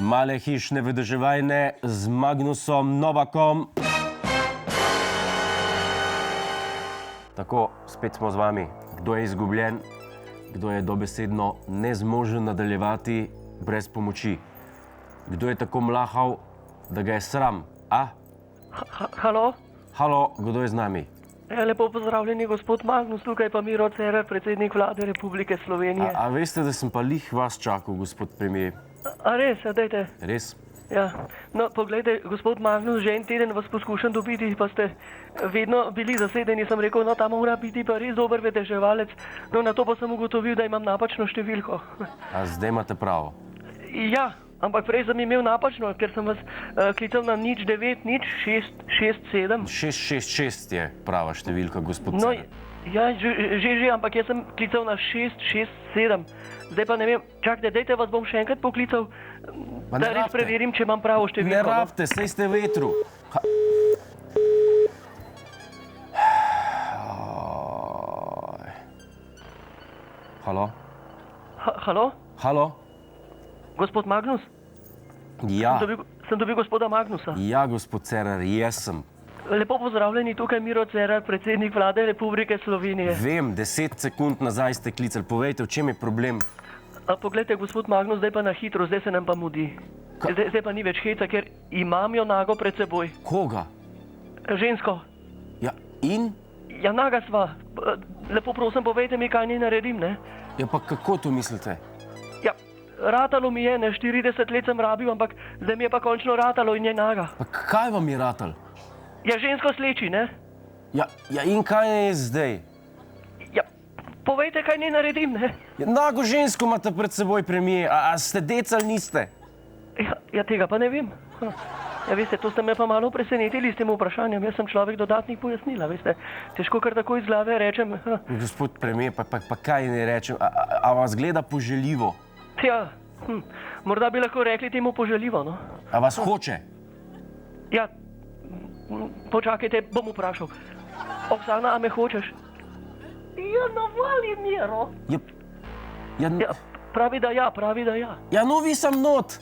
Male hišne vedeževajne z Magnusom Novakom. Tako, spet smo z vami. Kdo je izgubljen, kdo je dobesedno nezmožen nadaljevati brez pomoči. Kdo je tako mlahav, da ga je sram, a? Halo? Halo, kdo je z nami? Lepo pozdravljeni, gospod Magnus, tukaj pa Miro Cerar, predsednik vlade Republike Slovenije. A veste, da sem pa lih vas čakal, gospod premijer? A res, dajte. Res? Ja. No, poglejte, gospod Magnus, že en teden vas poskušam dobiti, pa ste vedno bili zasedeni. Sem rekel, no, ta mora biti pa res dober vedeževalec. No, na to pa sem ugotovil, da imam napačno številko. A zdaj imate pravo? Ja, ampak prej sem imel napačno, ker sem vas klical na 090667. 666 je prava številka, gospod No, Cerar. ja, že, ampak jaz sem klical na 667. Zdaj pa ne vem, čakajte, dajte vas bom še enkrat poklical, Pa da ne res rabite. preverim, če imam pravo številko. Ne rabite, saj ste v vetru. Halo? Halo? Halo? Gospod Magnus? Ja, Sem dobil gospoda Magnusa. ja, gospod Cerar, jaz sem. Lepo pozdravljeni, tukaj Miro Cerar, predsednik vlade Republike Slovenije. Vem, 10 sekund nazaj ste klicali. Povejte, v čem je problem? Poglejte, gospod Magnus, zdaj pa na hitro, zdaj se nam pa mudi. Zdaj pa ni več heca, ker imam jo nago pred seboj. Koga? Žensko. Ja, in? Ja, naga sva. Lepo prosim, povejte mi, kaj naj naredim, ne? Ja, pa kako to mislite? Ja, ratalo mi je, ne, 40 let sem rabil, ampak zdaj mi je pa končno ratalo in je naga. Pa kaj vam je ratal? Ja, žensko sleči, ne? Ja, in kaj je zdaj? Ja, povejte, kaj naj naredim, ne? Ja, nago žensko imate pred seboj, premijer. A ste decali, niste? Ja, tega pa ne vem. Ja, veste, to ste me pa malo presenetili s tem vprašanjem. Jaz sem človek dodatnih pojasnil, veste. Težko kar tako iz glave rečem. Gospod premijer, pa kaj ne rečem? A vas gleda poželjivo? Ja, morda bi lahko rekli temu poželjivo, no? A vas hoče? Ja, počakajte, bom vprašal. Oksana, a me hočeš? Ja, navali, Miro. Ja, pravi, da ja. Ja, no, vi sem not.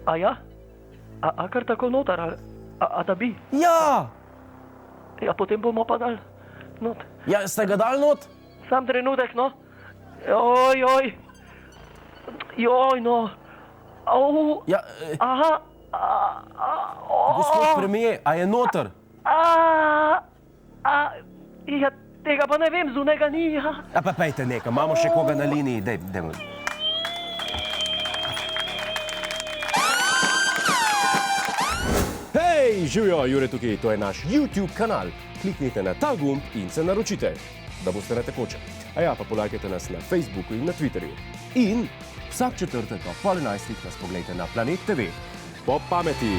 A ja? A kar tako notar, a da bi? Ja! Ja, potem bomo pa dal not. Ja, ste ga dal not? Sam trenutek, no. Joj, no. Au. Ja, Aha. gospod premijer, a je noter? Ja, tega pa ne vem, zunaj ga ni, ja. A pa pejte nekaj, imamo še koga na liniji, dajmo. Hej, živijo, Jure tukaj, to je naš YouTube kanal. Kliknite na ta gumb in se naročite, da boste na tekočem. A ja, pa polajkajte nas na Facebooku in na Twitterju. In vsak četrtek ob 11:30 nas pogledajte na Planet TV. Po pameti!